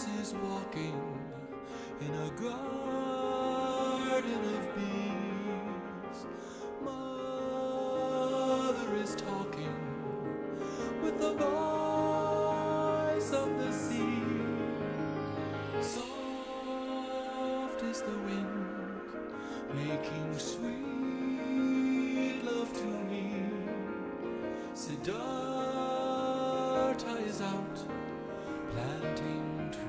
Jesus is walking in a garden of bees. Mother is talking with the voice of the sea. Soft is the wind, making sweet love to me. Siddhartha is out planting trees.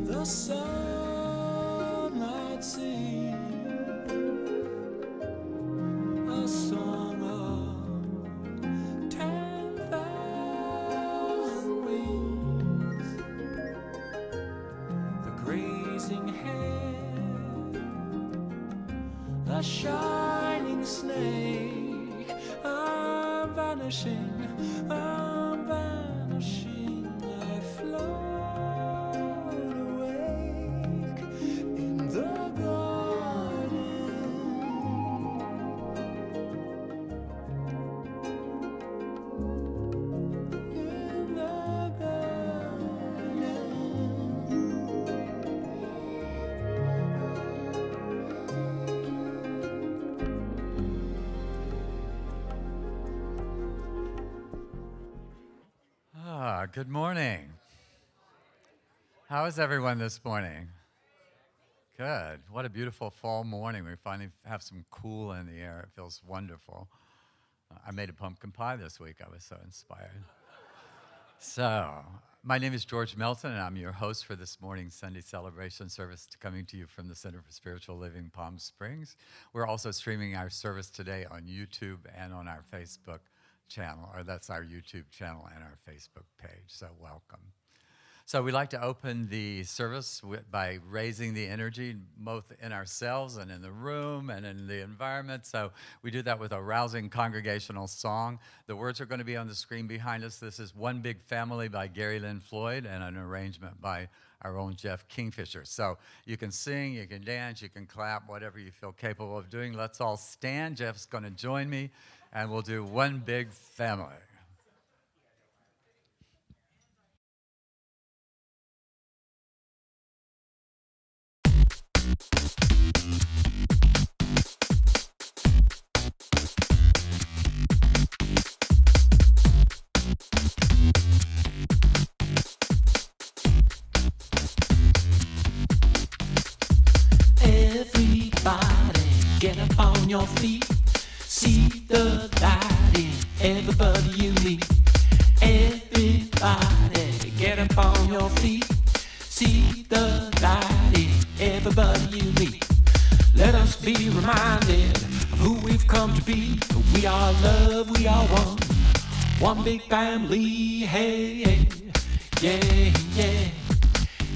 The sunlight sings a song of 10,000 wings. The grazing hare, the shining snake. I'm vanishing, I'm vanishing. I float Good morning. How is everyone this morning? Good. What a beautiful fall morning. We finally have some cool in the air. It feels wonderful. I made a pumpkin pie this week. I was so inspired. So, my name is George Melton, and I'm your host for this morning's Sunday celebration service coming to you from the Center for Spiritual Living, Palm Springs. We're also streaming our service today on YouTube and on our Facebook channel, or that's our YouTube channel and our Facebook page, so welcome. So we like to open the service by raising the energy both in ourselves and in the room and in the environment. So we do that with a rousing congregational song. The words are going to be on the screen behind us. This is One Big Family by Gary Lynn Floyd and an arrangement by our own Jeff Kingfisher. So you can sing, you can dance, you can clap, whatever you feel capable of doing. Let's all stand. Jeff's going to join me, and we'll do One Big Family. Everybody, get up on your feet. See the light in everybody you meet. Everybody, get up on your feet. See the light in everybody you meet. Let us be reminded of who we've come to be. We are love, we are one. One big family, hey, hey, yeah, yeah.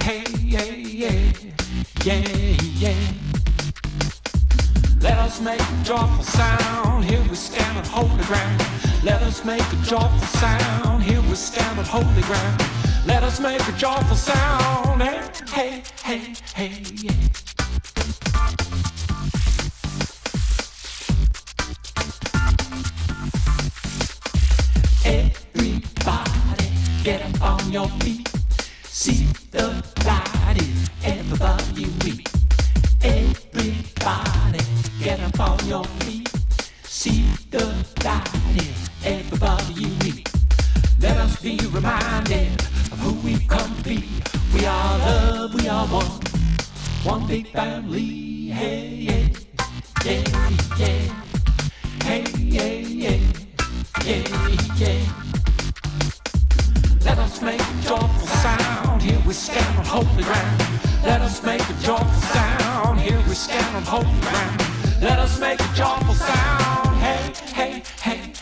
Hey, yeah, yeah, yeah, yeah. Let us make a joyful sound, here we stand on holy ground. Let us make a joyful sound, here we stand on holy ground. Let us make a joyful sound, hey, hey, hey, hey, yeah. Everybody, get up on your feet. See the light in everybody you meet. Everybody, get up on your feet. See the light in everybody you meet. Let us be reminded of who we've come to be. We are love, we are one. One big family, hey, yeah, yeah, yeah. Hey, yeah, yeah, yeah, yeah. Let us make a joyful sound, here we stand on holy ground. Let us make a joyful sound, here we stand on holy ground. Let us make a joyful sound. Hey, hey, hey,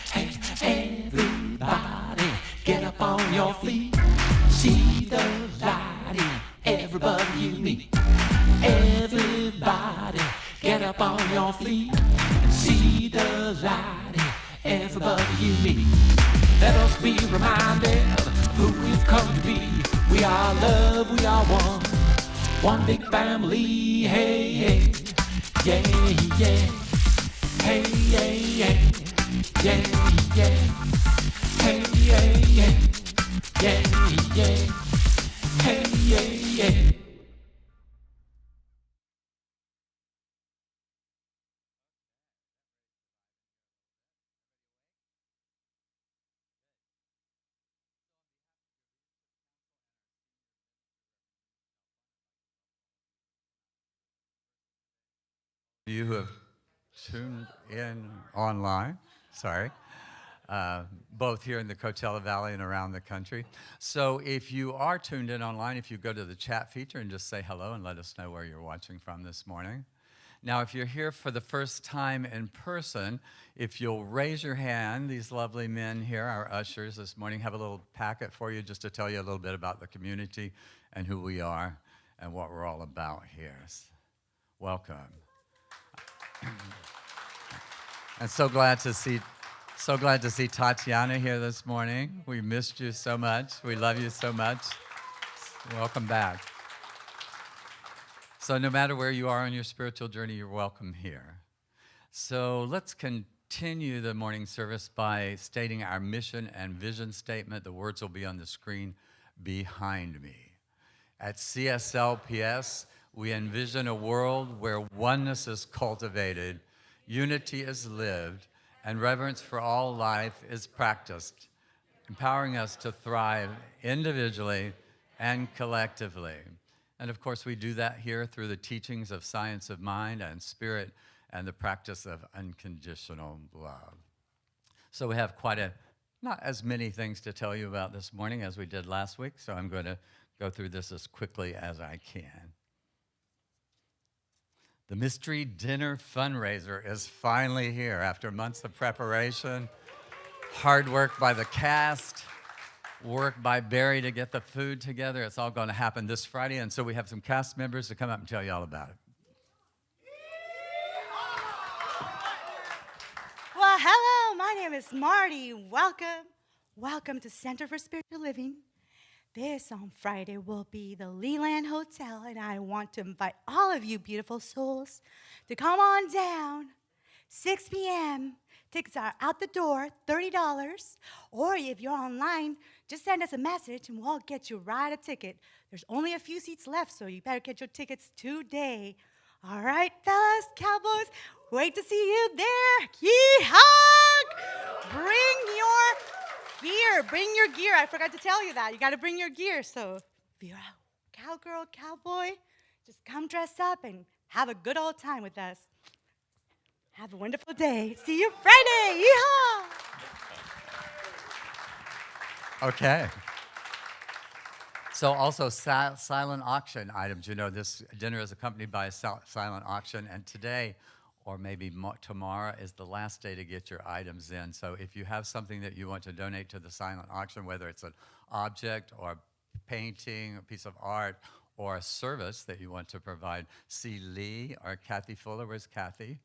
hey, everybody, get up on your feet. See the light in everybody you meet. Everybody, get up on your feet and see the light in everybody you meet. Let us be reminded of who we've come to be. We are love, we are one big family. Hey, hey, yeah, yeah. Hey, yeah, yeah, yeah, yeah. Hey, yeah, yeah, yeah, yeah. Hey, yeah, yeah. You who have tuned in online, sorry, both here in the Coachella Valley and around the country. So if you are tuned in online, if you go to the chat feature and just say hello and let us know where you're watching from this morning. Now, if you're here for the first time in person, if you'll raise your hand, these lovely men here, our ushers this morning, have a little packet for you just to tell you a little bit about the community and who we are and what we're all about here. Welcome. And so glad to see Tatiana here this morning. We missed you so much. We love you so much. Welcome back. So no matter where you are on your spiritual journey, you're welcome here. So let's continue the morning service by stating our mission and vision statement. The words will be on the screen behind me. At CSLPS, we envision a world where oneness is cultivated, unity is lived, and reverence for all life is practiced, empowering us to thrive individually and collectively. And of course, we do that here through the teachings of science of mind and spirit and the practice of unconditional love. So we have not as many things to tell you about this morning as we did last week, so I'm going to go through this as quickly as I can. The Mystery Dinner Fundraiser is finally here after months of preparation, hard work by the cast, work by Barry to get the food together. It's all going to happen this Friday, and so we have some cast members to come up and tell you all about it. Well, hello, my name is Marty. Welcome to Center for Spiritual Living. This on Friday will be the Leland Hotel, and I want to invite all of you beautiful souls to come on down. 6 p.m. Tickets are out the door, $30. Or if you're online, just send us a message and we'll get you right a ticket. There's only a few seats left, so you better get your tickets today. All right, fellas, cowboys, wait to see you there. Yeehaw! Bring your gear. I forgot to tell you that. You got to bring your gear. So if you're a cowgirl, cowboy, just come dress up and have a good old time with us. Have a wonderful day. See you Friday. Yeehaw! Okay. So also silent auction items. You know, this dinner is accompanied by a silent auction, and today, or maybe tomorrow, is the last day to get your items in. So if you have something that you want to donate to the silent auction, whether it's an object or a painting, a piece of art, or a service that you want to provide, see Lee or Kathy Fuller. Where's Kathy?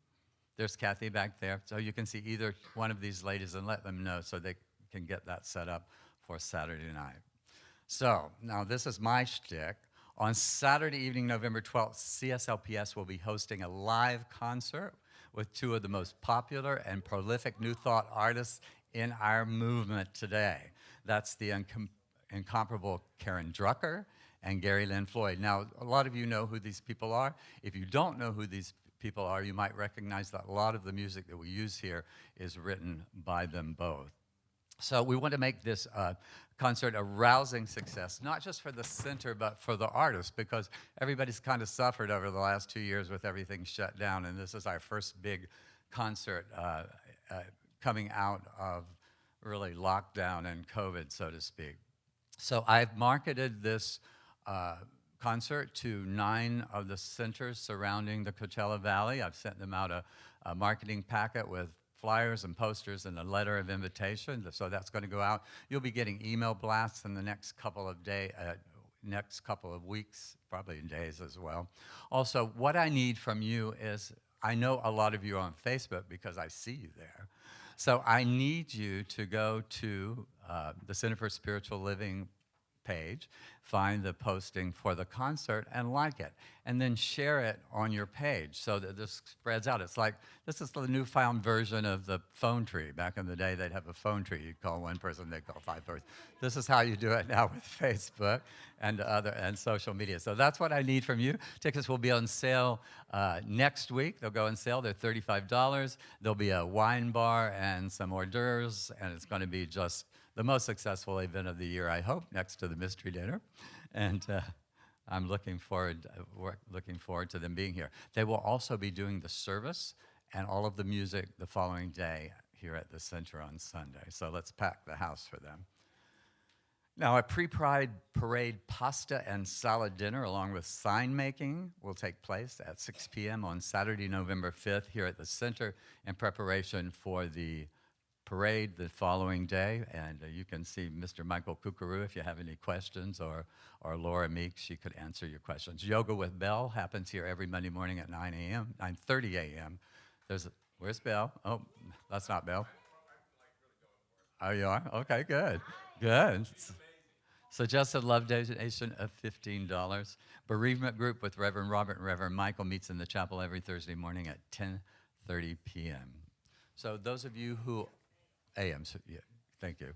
There's Kathy back there. So you can see either one of these ladies and let them know so they can get that set up for Saturday night. So now this is my shtick. On Saturday evening, November 12th, CSLPS will be hosting a live concert with two of the most popular and prolific New Thought artists in our movement today. That's the incomparable Karen Drucker and Gary Lynn Floyd. Now, a lot of you know who these people are. If you don't know who these people are, you might recognize that a lot of the music that we use here is written by them both. So we want to make this concert a rousing success, not just for the center, but for the artists, because everybody's kind of suffered over the last 2 years with everything shut down, and this is our first big concert coming out of really lockdown and COVID, so to speak. So I've marketed this concert to 9 of the centers surrounding the Coachella Valley. I've sent them out a marketing packet with flyers and posters and a letter of invitation. So that's going to go out. You'll be getting email blasts in the next couple of weeks, probably in days as well. Also, what I need from you is, I know a lot of you are on Facebook because I see you there. So I need you to go to the Center for Spiritual Living page, find the posting for the concert and like it, and then share it on your page so that this spreads out. It's like, this is the newfound version of the phone tree. Back in the day, they'd have a phone tree. You'd call one person, they'd call 5 persons. This is how you do it now with Facebook and social media. So that's what I need from you. Tickets will be on sale next week. They'll go on sale. They're $35. There'll be a wine bar and some hors d'oeuvres, and it's going to be just the most successful event of the year, I hope, next to the Mystery Dinner. And I'm looking forward to them being here. They will also be doing the service and all of the music the following day here at the center on Sunday. So let's pack the house for them. Now, a pre-Pride parade pasta and salad dinner along with sign making will take place at 6 p.m. on Saturday, November 5th here at the center in preparation for the parade the following day. And you can see Mr. Michael Kukuru if you have any questions, or Laura Meeks, she could answer your questions. Yoga with Bell happens here every Monday morning at 9:30 a.m. Where's Bell? Oh, that's not Bell. Oh, you are? Okay, good. Good. Suggested love donation of $15. Bereavement group with Reverend Robert and Reverend Michael meets in the chapel every Thursday morning at 10:30 p.m. So those of you who a.m. So, yeah, thank you.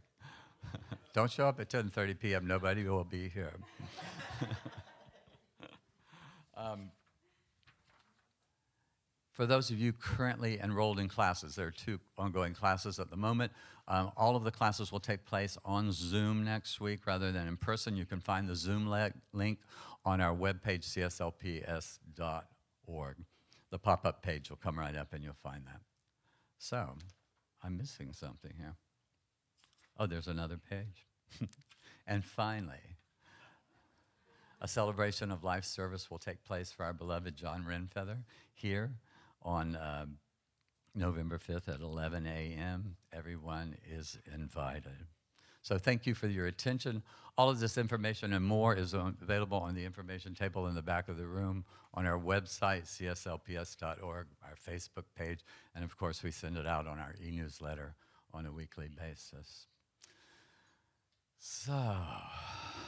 Don't show up at 10:30 p.m. Nobody will be here. For those of you currently enrolled in classes, there are 2 ongoing classes at the moment. All of the classes will take place on Zoom next week rather than in person. You can find the Zoom link on our webpage, cslps.org. The pop-up page will come right up and you'll find that. So, I'm missing something here. Oh, there's another page. And finally, a celebration of life service will take place for our beloved John Renfeather here on November 5th at 11 a.m. Everyone is invited. So thank you for your attention. All of this information and more is available on the information table in the back of the room, on our website, cslps.org, our Facebook page, and of course we send it out on our e-newsletter on a weekly basis. So,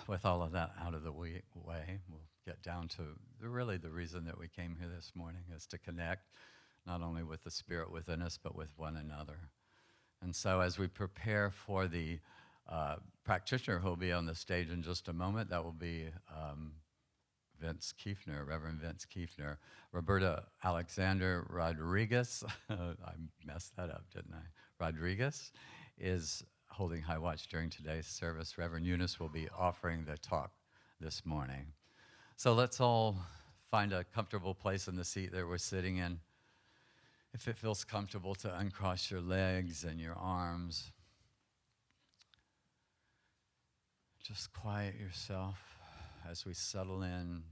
with all of that out of the way, we'll get down to really the reason that we came here this morning is to connect not only with the Spirit within us, but with one another. And so as we prepare for the practitioner who will be on the stage in just a moment, that will be Vince Kiefner, Reverend Vince Kiefner. Roberta Alexander Rodriguez, I messed that up, didn't I? Rodriguez is holding high watch during today's service. Reverend Eunice will be offering the talk this morning. So let's all find a comfortable place in the seat that we're sitting in. If it feels comfortable to uncross your legs and your arms, just quiet yourself as we settle in.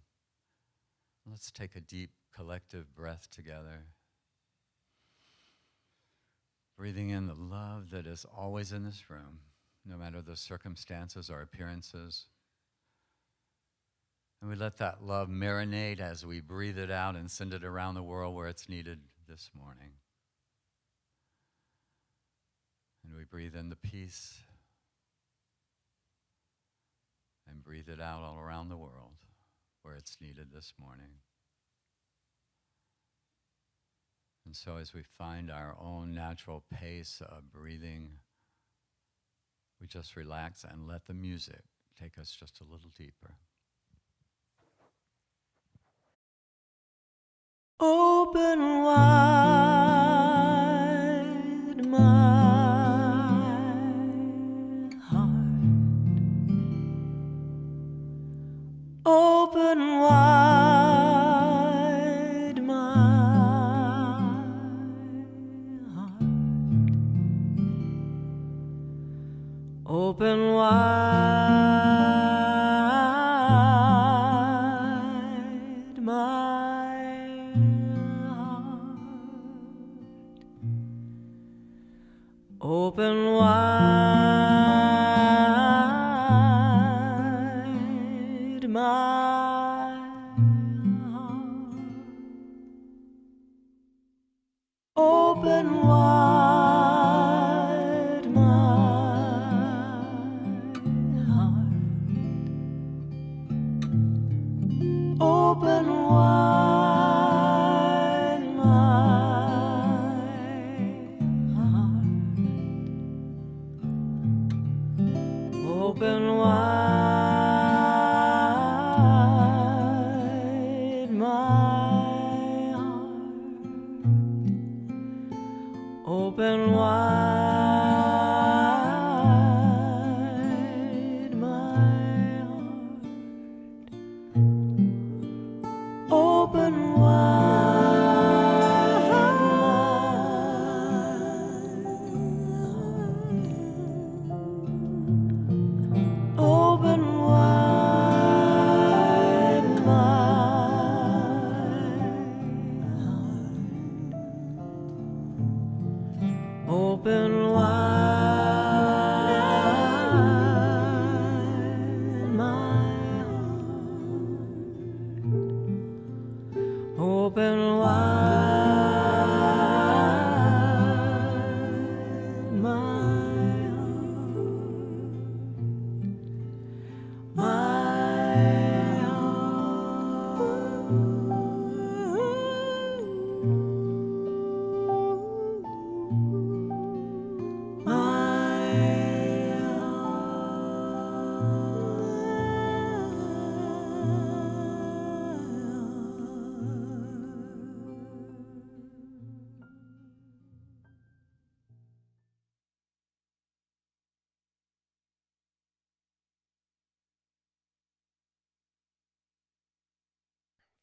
Let's take a deep collective breath together. Breathing in the love that is always in this room, no matter the circumstances or appearances. And we let that love marinate as we breathe it out and send it around the world where it's needed this morning. And we breathe in the peace and breathe it out all around the world where it's needed this morning. And so as we find our own natural pace of breathing, we just relax and let the music take us just a little deeper. Open wide my heart. Open wide my heart. Open wide open wide my heart, open wide my heart, open wide my heart, open wide my heart, open wide, open wide my heart, open wide my heart, open wide my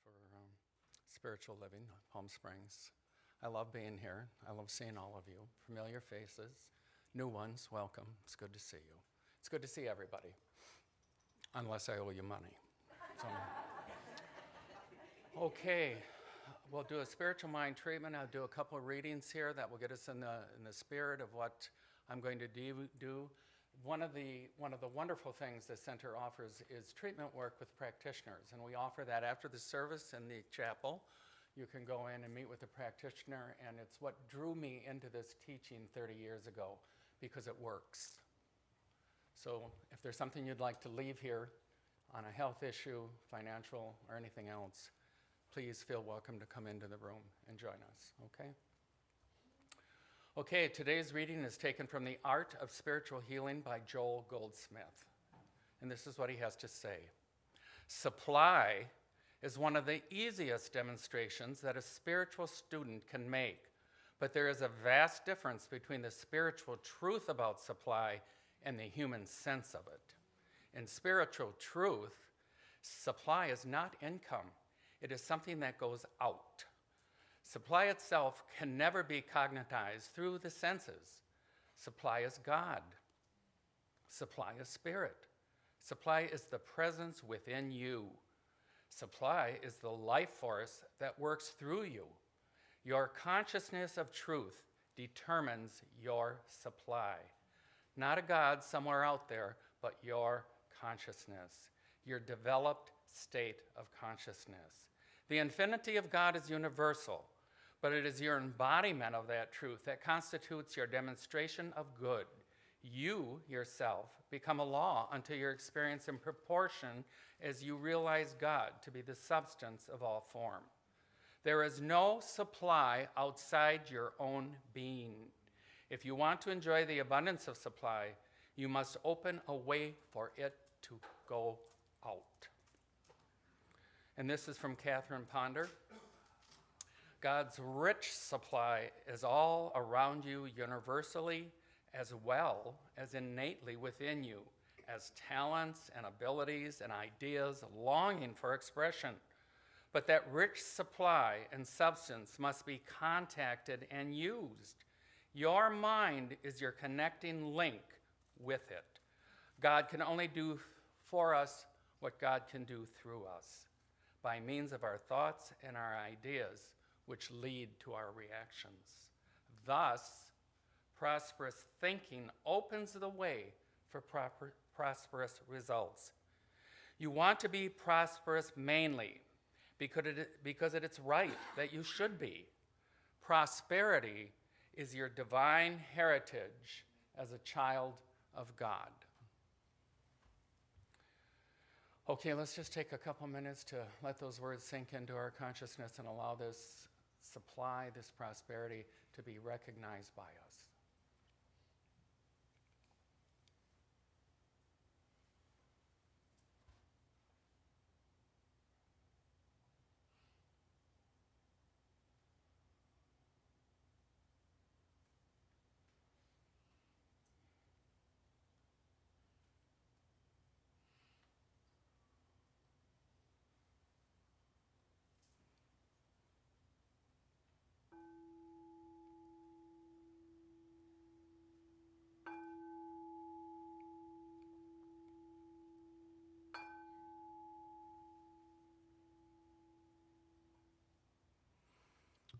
for spiritual living, Palm Springs. I love being here. I love seeing all of you. Familiar faces, new ones, welcome. It's good to see you. It's good to see everybody, unless I owe you money. So, okay, we'll do a spiritual mind treatment. I'll do a couple of readings here that will get us in the spirit of what I'm going to do. One of the wonderful things the center offers is treatment work with practitioners, and we offer that after the service in the chapel. You can go in and meet with a practitioner, and it's what drew me into this teaching 30 years ago, because it works. So if there's something you'd like to leave here on a health issue, financial, or anything else, please feel welcome to come into the room and join us, okay? Okay, today's reading is taken from The Art of Spiritual Healing by Joel Goldsmith. And this is what he has to say. Supply is one of the easiest demonstrations that a spiritual student can make, but there is a vast difference between the spiritual truth about supply and the human sense of it. In spiritual truth, supply is not income. It is something that goes out. Supply itself can never be cognized through the senses. Supply is God. Supply is spirit. Supply is the presence within you. Supply is the life force that works through you. Your consciousness of truth determines your supply. Not a God somewhere out there, but your consciousness, your developed state of consciousness. The infinity of God is universal, but it is your embodiment of that truth that constitutes your demonstration of good. You, yourself, become a law unto your experience in proportion as you realize God to be the substance of all form. There is no supply outside your own being. If you want to enjoy the abundance of supply, you must open a way for it to go out. And this is from Catherine Ponder. God's rich supply is all around you universally, as well as innately within you, as talents and abilities and ideas longing for expression. But that rich supply and substance must be contacted and used. Your mind is your connecting link with it. God can only do for us what God can do through us, by means of our thoughts and our ideas, which lead to our reactions. Thus, prosperous thinking opens the way for prosperous results. You want to be prosperous mainly because it is right that you should be. Prosperity is your divine heritage as a child of God. Okay, let's just take a couple minutes to let those words sink into our consciousness and allow this supply, this prosperity, to be recognized by us.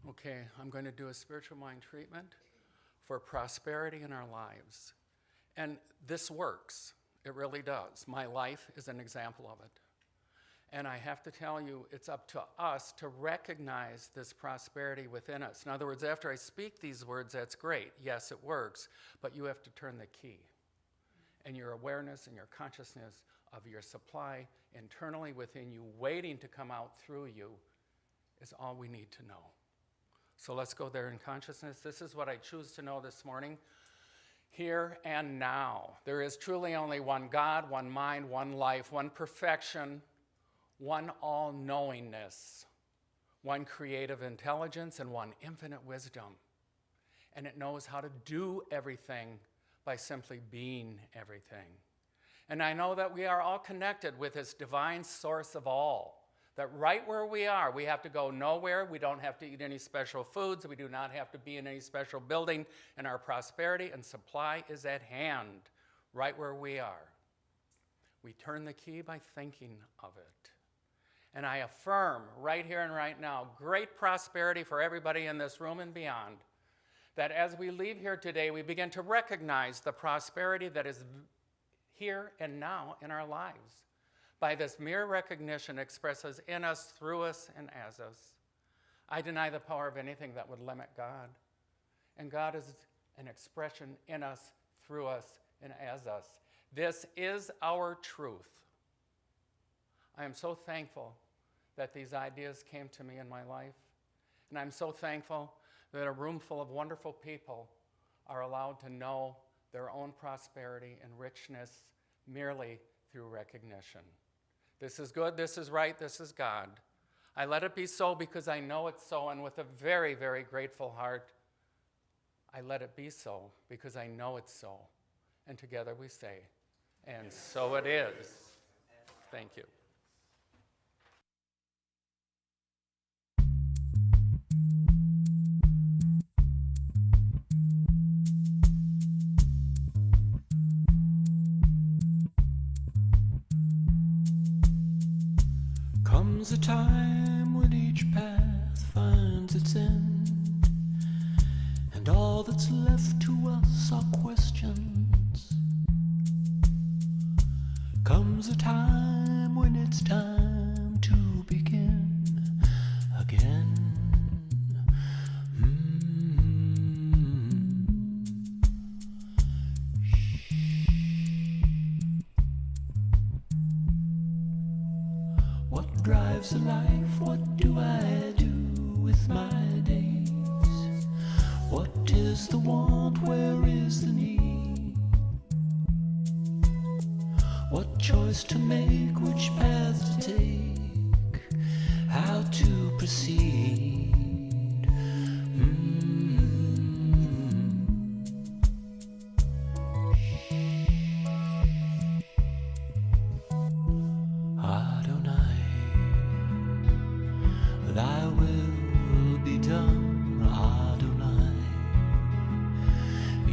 Okay, I'm going to do a spiritual mind treatment for prosperity in our lives. And this works. It really does. My life is an example of it. And I have to tell you, it's up to us to recognize this prosperity within us. In other words, after I speak these words, that's great. Yes, it works. But you have to turn the key. And your awareness and your consciousness of your supply internally within you, waiting to come out through you, is all we need to know. So let's go there in consciousness. This is what I choose to know this morning, here and now. There is truly only one God, one mind, one life, one perfection, one all-knowingness, one creative intelligence, and one infinite wisdom. And it knows how to do everything by simply being everything. And I know that we are all connected with this divine source of all. That right where we are, we have to go nowhere. We don't have to eat any special foods. We do not have to be in any special building. And our prosperity and supply is at hand, right where we are. We turn the key by thinking of it. And I affirm right here and right now, great prosperity for everybody in this room and beyond. That as we leave here today, we begin to recognize the prosperity that is here and now in our lives. By this mere recognition expresses in us, through us, and as us. I deny the power of anything that would limit God. And God is an expression in us, through us, and as us. This is our truth. I am so thankful that these ideas came to me in my life. And I'm so thankful that a room full of wonderful people are allowed to know their own prosperity and richness merely through recognition. This is good, this is right, this is God. I let it be so because I know it's so, and with a very, very grateful heart, I let it be so because I know it's so. And together we say, and so it is. Thank you. Comes a time when each path finds its end, and all that's left to us are questions. Comes a time when it's time to begin again. What drives a life? What do I do with my days? What is the want? Where is the need? What choice to make? Which path to take? How to proceed? Thy will be done, Adonai.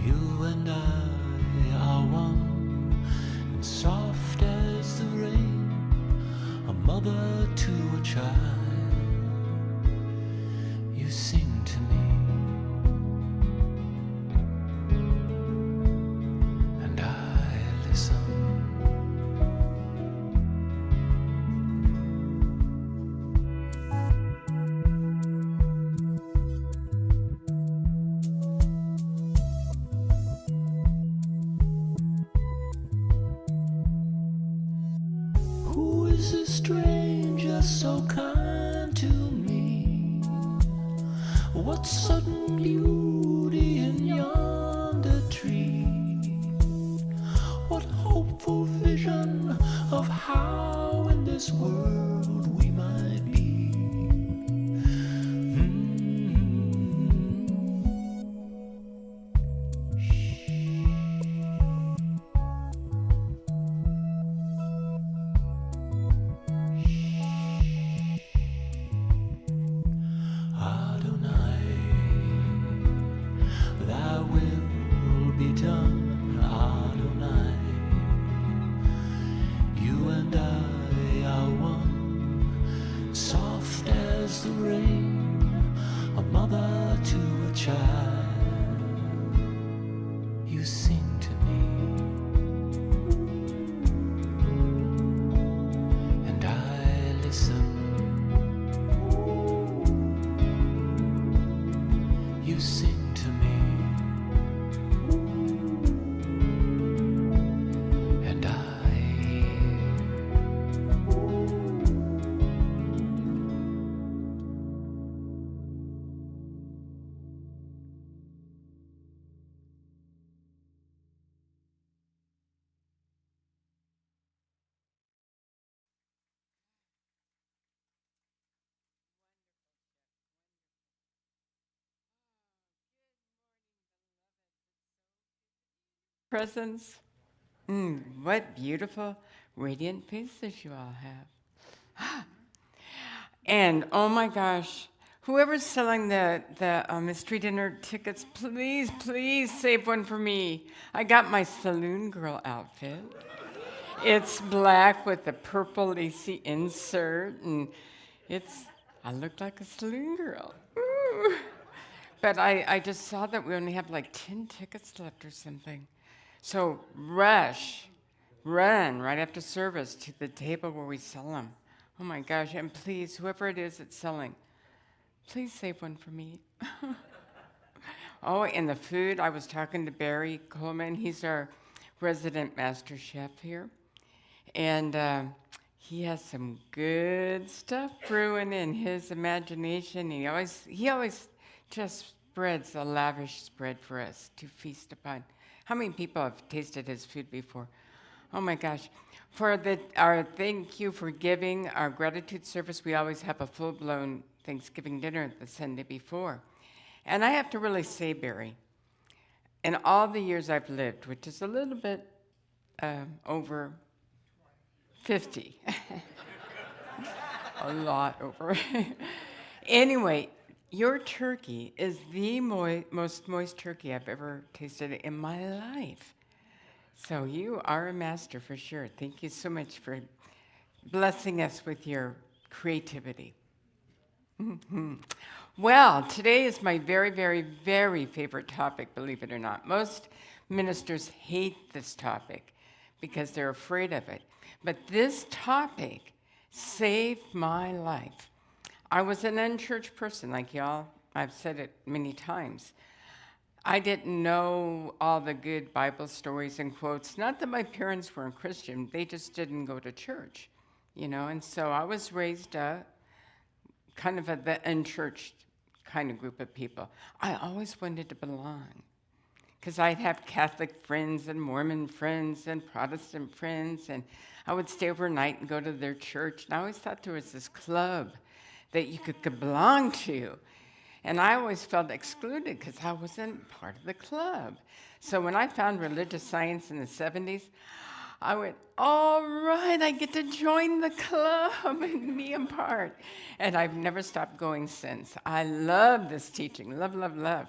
You and I are one, and soft as the rain, a mother to a child, you sing to me, and I listen. kind to me. What sudden beauty in yonder tree? What hopeful vision of how in this world we might be? Thy will be done, Adonai. You and I are one, soft as the rain, a mother to a child. You sing to me, and I listen. You sing to me, and I hear. Presents. What beautiful, radiant faces you all have. And oh my gosh, whoever's selling the street dinner tickets, please, please save one for me. I got my saloon girl outfit. It's black with a purple lacy insert, and I look like a saloon girl. Ooh. But I just saw that we only have like 10 tickets left or something. So run right after service to the table where we sell them. Oh my gosh, and please, whoever it is that's selling, please save one for me. Oh, and the food, I was talking to Barry Coleman. He's our resident master chef here. And he has some good stuff brewing in his imagination. He always just spreads a lavish spread for us to feast upon. How many people have tasted his food before? Oh my gosh. For our thank you for giving, our gratitude service, we always have a full-blown Thanksgiving dinner the Sunday before. And I have to really say, Barry, in all the years I've lived, which is a little bit over 50, a lot over. Anyway, your turkey is the most moist turkey I've ever tasted in my life. So you are a master for sure. Thank you so much for blessing us with your creativity. Mm-hmm. Well, today is my very, very, very favorite topic, believe it or not. Most ministers hate this topic because they're afraid of it. But this topic saved my life. I was an unchurched person, like y'all. I've said it many times. I didn't know all the good Bible stories and quotes. Not that my parents weren't Christian, they just didn't go to church, you know. And so I was raised kind of the unchurched kind of group of people. I always wanted to belong because I'd have Catholic friends and Mormon friends and Protestant friends, and I would stay overnight and go to their church. And I always thought there was this club that you could belong to. And I always felt excluded because I wasn't part of the club. So when I found religious science in the 70s, I went, all right, I get to join the club and be a part. And I've never stopped going since. I love this teaching, love, love, love.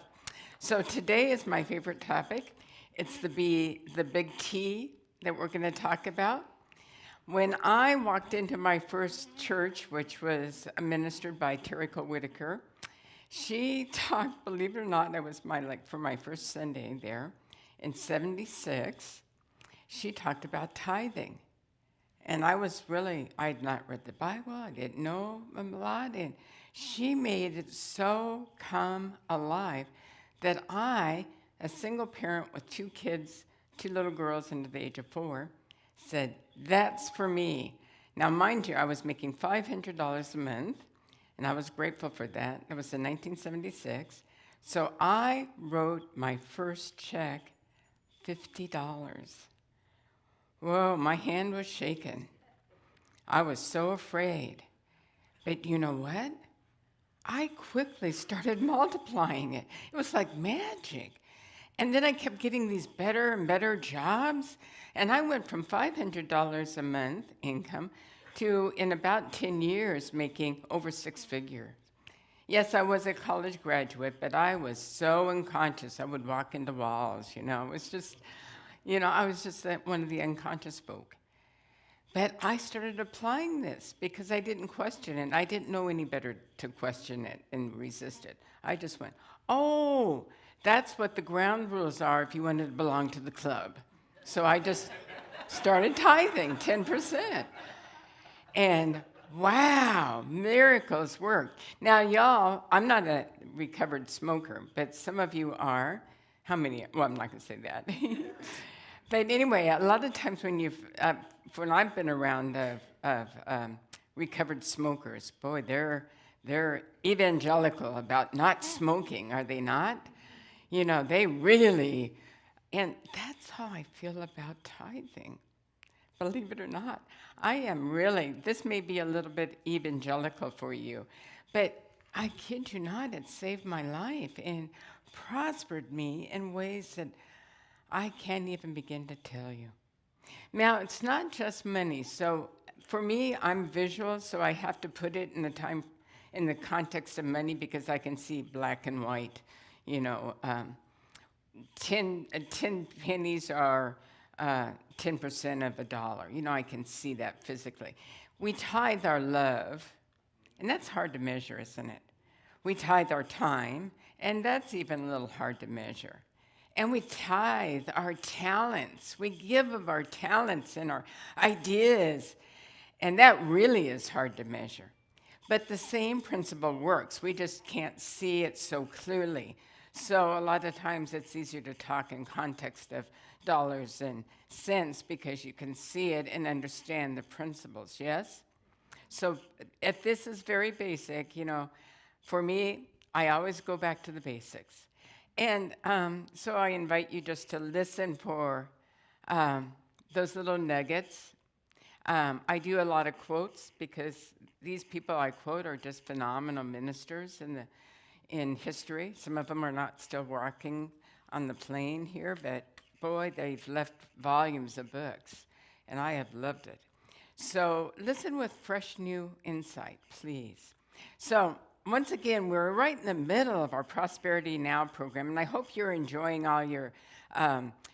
So today is my favorite topic. It's the big T that we're going to talk about. When I walked into my first church, which was ministered by Terry Cole Whitaker, she talked, believe it or not, that was for my first Sunday there in 76. She talked about tithing. And I had not read the Bible, I didn't know a lot, and she made it so come alive that I, a single parent with 2 kids, 2 little girls under the age of 4, said, that's for me. Now, mind you, I was making $500 a month, and I was grateful for that. It was in 1976. So I wrote my first check, $50. Whoa, my hand was shaking. I was so afraid. But you know what? I quickly started multiplying it. It was like magic. And then I kept getting these better and better jobs. And I went from $500 a month income to, in about 10 years, making over 6 figures. Yes, I was a college graduate, but I was so unconscious. I would walk into walls, It was just, I was just one of the unconscious folk. But I started applying this because I didn't question it. I didn't know any better to question it and resist it. I just went, oh, that's what the ground rules are if you wanted to belong to the club. So I just started tithing 10%. And wow, miracles work. Now, y'all, I'm not a recovered smoker, but some of you are. How many? Well, I'm not going to say that. But anyway, a lot of times when I've been around recovered smokers, boy, they're evangelical about not smoking, are they not? They really, and that's how I feel about tithing. Believe it or not, I am really, this may be a little bit evangelical for you, but I kid you not, it saved my life and prospered me in ways that I can't even begin to tell you. Now, it's not just money. So for me, I'm visual, so I have to put it in the context of money because I can see black and white. 10 pennies are 10% of a dollar. I can see that physically. We tithe our love, and that's hard to measure, isn't it? We tithe our time, and that's even a little hard to measure. And we tithe our talents. We give of our talents and our ideas, and that really is hard to measure. But the same principle works. We just can't see it so clearly. So a lot of times it's easier to talk in context of dollars and cents because you can see it and understand the principles, yes? So if this is very basic, for me, I always go back to the basics. And so I invite you just to listen for those little nuggets. I do a lot of quotes because these people I quote are just phenomenal ministers in history. Some of them are not still walking on the plane here, but boy, they've left volumes of books, and I have loved it. So listen with fresh new insight, please. So once again, we're right in the middle of our Prosperity Now program, and I hope you're enjoying all your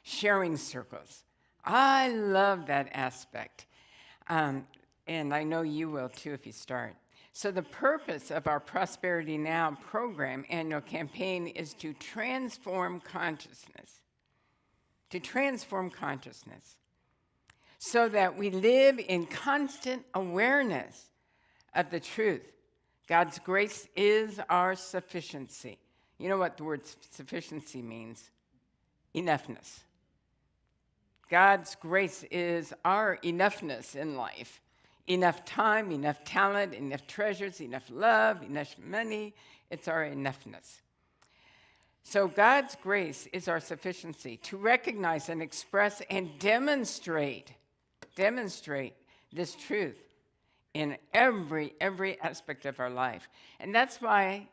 sharing circles. I love that aspect, and I know you will too if you start. So the purpose of our Prosperity Now program annual campaign is to transform consciousness, so that we live in constant awareness of the truth. God's grace is our sufficiency. You know what the word sufficiency means? Enoughness. God's grace is our enoughness in life. Enough time, enough talent, enough treasures, enough love, enough money. It's our enoughness. So God's grace is our sufficiency to recognize and express and demonstrate this truth in every aspect of our life. And that's why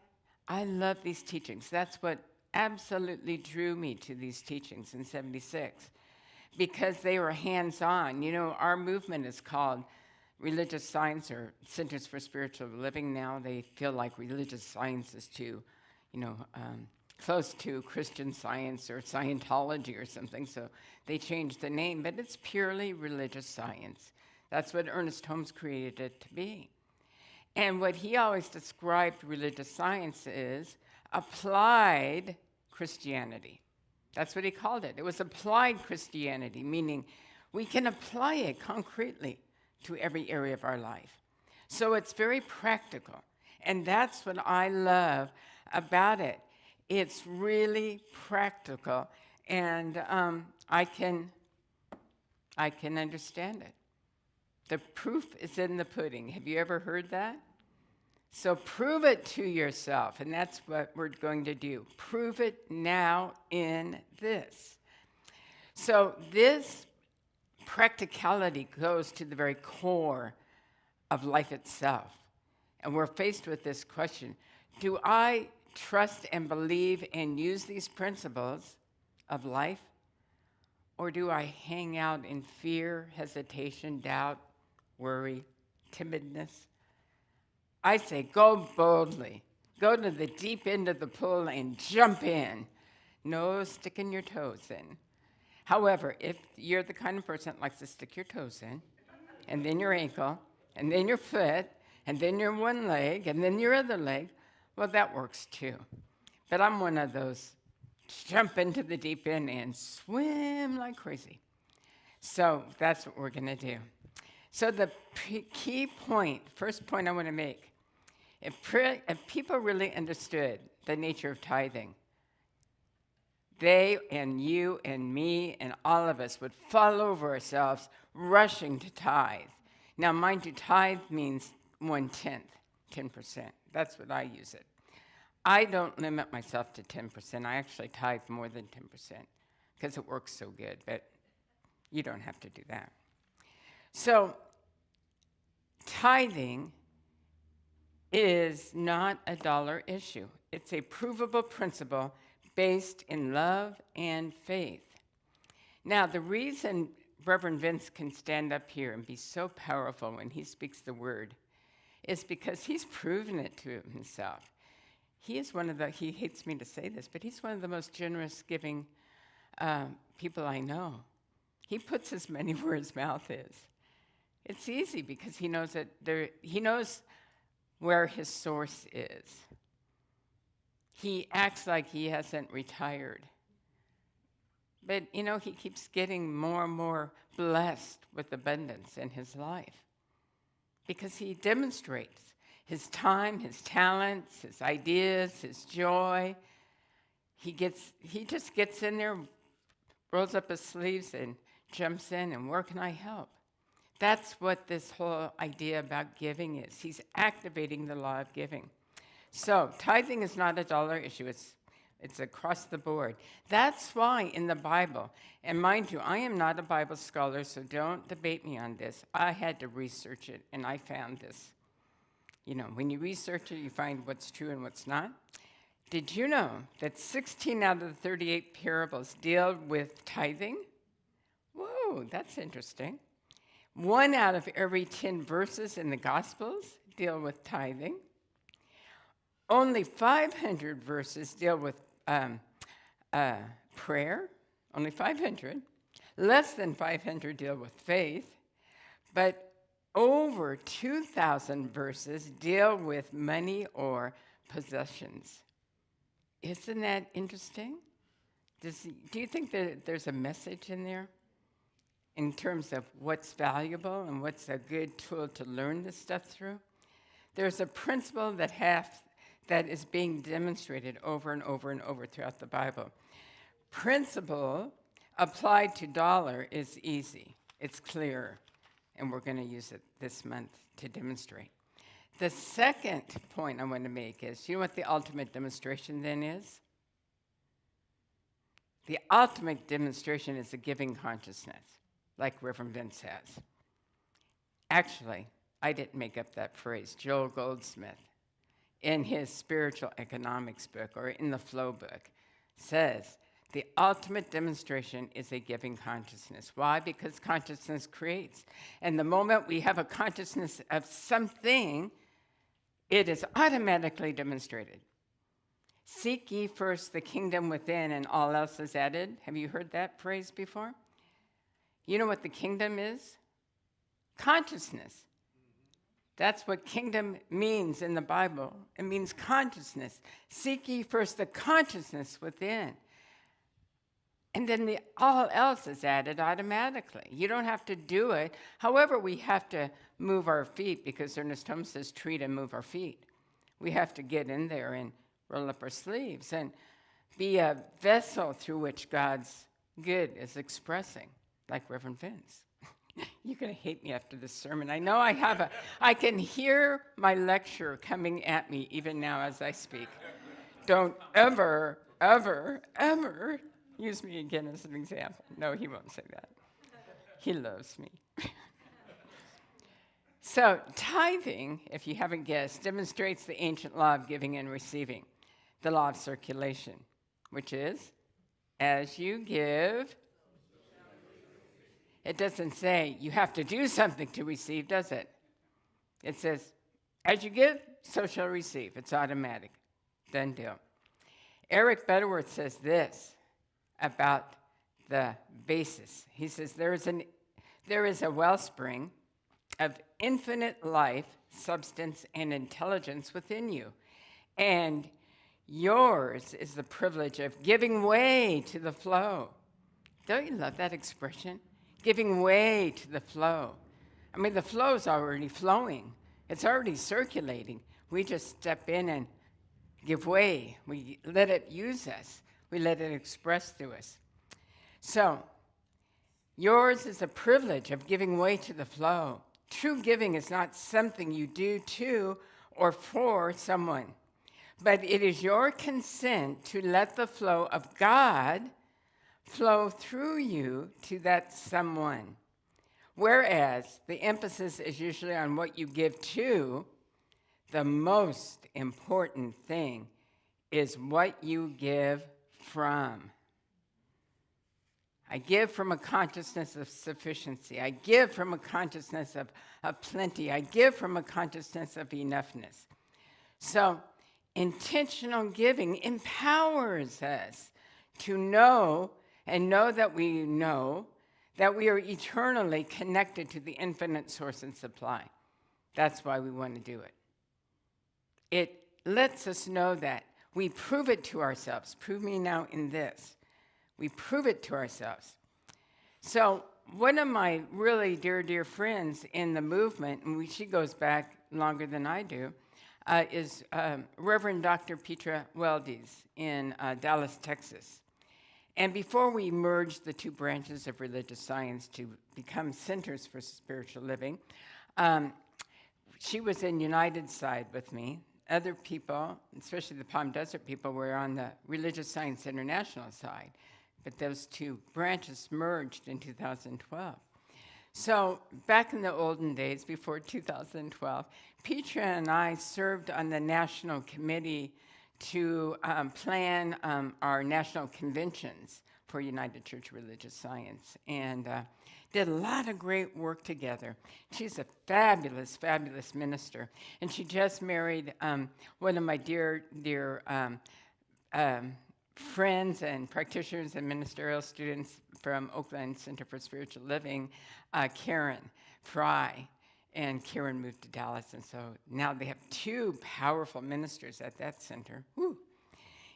I love these teachings. That's what absolutely drew me to these teachings in 76, because they were hands-on. Our movement is called Religious Science or Centers for Spiritual Living now. They feel like religious science is too, close to Christian Science or Scientology or something, so they changed the name, but it's purely religious science. That's what Ernest Holmes created it to be. And what he always described religious science is applied Christianity. That's what he called it. It was applied Christianity, meaning we can apply it concretely to every area of our life. So it's very practical. And that's what I love about it. It's really practical, and I can understand it. The proof is in the pudding. Have you ever heard that? So prove it to yourself, and that's what we're going to do. Prove it now in this. So this practicality goes to the very core of life itself. And we're faced with this question: do I trust and believe and use these principles of life? Or do I hang out in fear, hesitation, doubt, worry, timidness? I say go boldly. Go to the deep end of the pool and jump in. No sticking your toes in. However, if you're the kind of person that likes to stick your toes in, and then your ankle, and then your foot, and then your one leg, and then your other leg, well, that works too. But I'm one of those jump into the deep end and swim like crazy. So that's what we're going to do. So the key point, first point I want to make, if people really understood the nature of tithing, they and you and me and all of us would fall over ourselves rushing to tithe. Now, mind you, tithe means 1/10, 10%. That's what I use it. I don't limit myself to 10%. I actually tithe more than 10% because it works so good, but you don't have to do that. So tithing is not a dollar issue. It's a provable principle based in love and faith. Now, the reason Reverend Vince can stand up here and be so powerful when he speaks the word is because he's proven it to himself. He is he hates me to say this, but he's one of the most generous giving people I know. He puts his money where his mouth is. It's easy because he knows he knows where his source is. He acts like he hasn't retired. But, he keeps getting more and more blessed with abundance in his life because he demonstrates his time, his talents, his ideas, his joy. He just gets in there, rolls up his sleeves, and jumps in, and where can I help? That's what this whole idea about giving is. He's activating the law of giving. So tithing is not a dollar issue. It's across the board. That's why in the Bible, and mind you, I am not a Bible scholar, so don't debate me on this. I had to research it, and I found this. When you research it, you find what's true and what's not. Did you know that 16 out of the 38 parables deal with tithing? Whoa, that's interesting. 1 out of every 10 verses in the Gospels deal with tithing. Only 500 verses deal with prayer. Only 500. Less than 500 deal with faith. But over 2,000 verses deal with money or possessions. Isn't that interesting? Do you think that there's a message in there in terms of what's valuable and what's a good tool to learn this stuff through? There's a principle that is being demonstrated over and over and over throughout the Bible. Principle applied to dollar is easy. It's clear. And we're going to use it this month to demonstrate. The second point I want to make is, you know what the ultimate demonstration then is? The ultimate demonstration is a giving consciousness, like Reverend Vince has. Actually, I didn't make up that phrase. Joel Goldsmith, in his spiritual economics book, or in the Flow book, says, the ultimate demonstration is a giving consciousness. Why? Because consciousness creates. And the moment we have a consciousness of something, it is automatically demonstrated. Seek ye first the kingdom within, and all else is added. Have you heard that phrase before? You know what the kingdom is? Consciousness. That's what kingdom means in the Bible. It means consciousness. Seek ye first the consciousness within. And then all else is added automatically. You don't have to do it. However, we have to move our feet because Ernest Holmes says treat and move our feet. We have to get in there and roll up our sleeves and be a vessel through which God's good is expressing, like Reverend Vince. You're going to hate me after this sermon. I know I can hear my lecture coming at me even now as I speak. Don't ever, ever, ever use me again as an example. No, he won't say that. He loves me. So, tithing, if you haven't guessed, demonstrates the ancient law of giving and receiving, the law of circulation, which is, as you give, it doesn't say you have to do something to receive, does it? It says, as you give, so shall receive. It's automatic. Done deal. Eric Butterworth says this about the basis. He says, there is a wellspring of infinite life, substance, and intelligence within you. And yours is the privilege of giving way to the flow. Don't you love that expression? Giving way to the flow. I mean, the flow's already flowing. It's already circulating. We just step in and give way. We let it use us. We let it express through us. So, yours is the privilege of giving way to the flow. True giving is not something you do to or for someone, but it is your consent to let the flow of God flow through you to that someone. Whereas the emphasis is usually on what you give to, the most important thing is what you give from. I give from a consciousness of sufficiency. I give from a consciousness of plenty. I give from a consciousness of enoughness. So intentional giving empowers us to know that we are eternally connected to the infinite source and supply. That's why we want to do it. It lets us know that. We prove it to ourselves. Prove me now in this. We prove it to ourselves. So one of my really dear, dear friends in the movement, and she goes back longer than I do, is Reverend Dr. Petra Weldes in Dallas, Texas. And before we merged the two branches of religious science to become centers for spiritual living, she was in United Side with me. Other people, especially the Palm Desert people, were on the Religious Science International side. But those two branches merged in 2012. So back in the olden days, before 2012, Petra and I served on the national committee to plan our national conventions for United Church Religious Science, and did a lot of great work together. She's a fabulous, fabulous minister, and she just married one of my dear, dear friends and practitioners and ministerial students from Oakland Center for Spiritual Living, Karen Fry. And Karen moved to Dallas, and so now they have two powerful ministers at that center. Woo.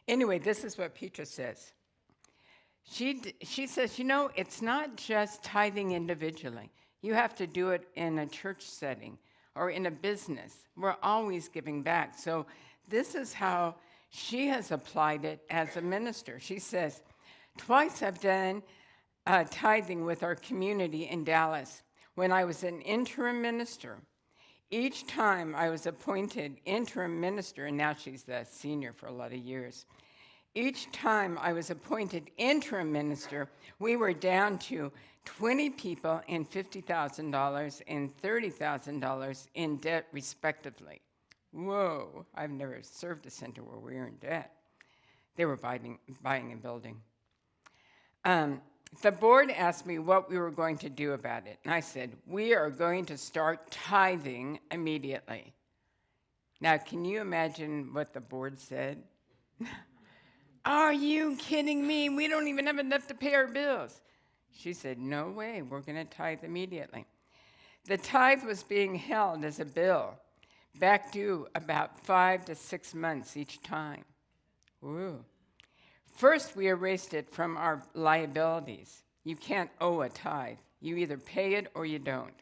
Anyway, this is what Petra says. She says, it's not just tithing individually. You have to do it in a church setting or in a business. We're always giving back. So this is how she has applied it as a minister. She says, twice I've done tithing with our community in Dallas when I was an interim minister. Each time I was appointed interim minister, and now she's the senior for a lot of years. Each time I was appointed interim minister, we were down to 20 people and $50,000 and $30,000 in debt, respectively. Whoa, I've never served a center where we were in debt. They were buying and building. The board asked me what we were going to do about it, and I said, we are going to start tithing immediately. Now, can you imagine what the board said? Are you kidding me? We don't even have enough to pay our bills. She said, no way, we're going to tithe immediately. The tithe was being held as a bill, back due about 5 to 6 months each time. Woo. First, we erased it from our liabilities. You can't owe a tithe. You either pay it or you don't.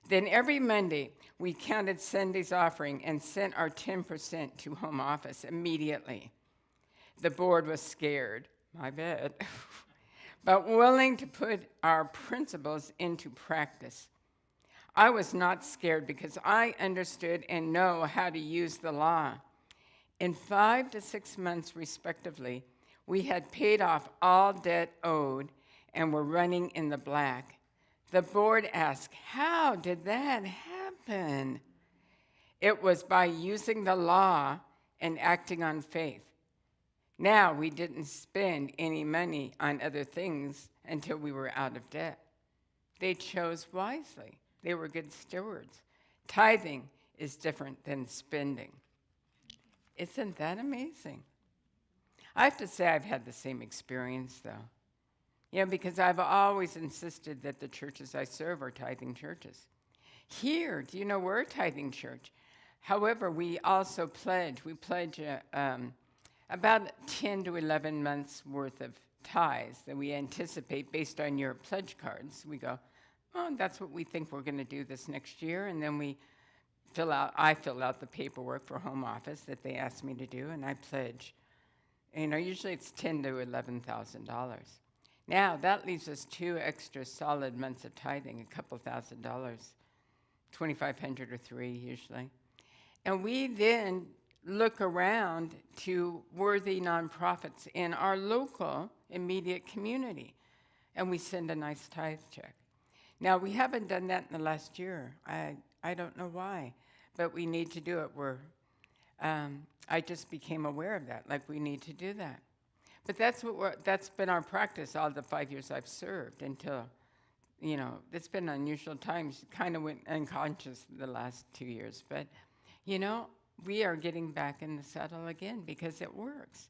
Then every Monday, we counted Sunday's offering and sent our 10% to home office immediately. The board was scared. My bad. but willing to put our principles into practice. I was not scared because I understood and know how to use the law. In 5 to 6 months, respectively, we had paid off all debt owed and were running in the black. The board asked, how did that happen? It was by using the law and acting on faith. Now, we didn't spend any money on other things until we were out of debt. They chose wisely. They were good stewards. Tithing is different than spending. Isn't that amazing? I have to say I've had the same experience, though. Because I've always insisted that the churches I serve are tithing churches. Here, do you know, we're a tithing church. However, we also pledge. We pledge about 10 to 11 months worth of tithes that we anticipate based on your pledge cards. We go, oh, that's what we think we're going to do this next year, and then I fill out the paperwork for home office that they asked me to do, and I pledge. Usually it's $10,000 to $11,000. Now, that leaves us 2 extra solid months of tithing, a couple $1,000, $2,500 or $3,000 usually. And we then look around to worthy nonprofits in our local immediate community, and we send a nice tithe check. Now, we haven't done that in the last year. I don't know why, but we need to do it. I just became aware of that, like we need to do that. But that's been our practice all the 5 years I've served until, it's been unusual times. Kind of went unconscious the last 2 years. But, we are getting back in the saddle again because it works.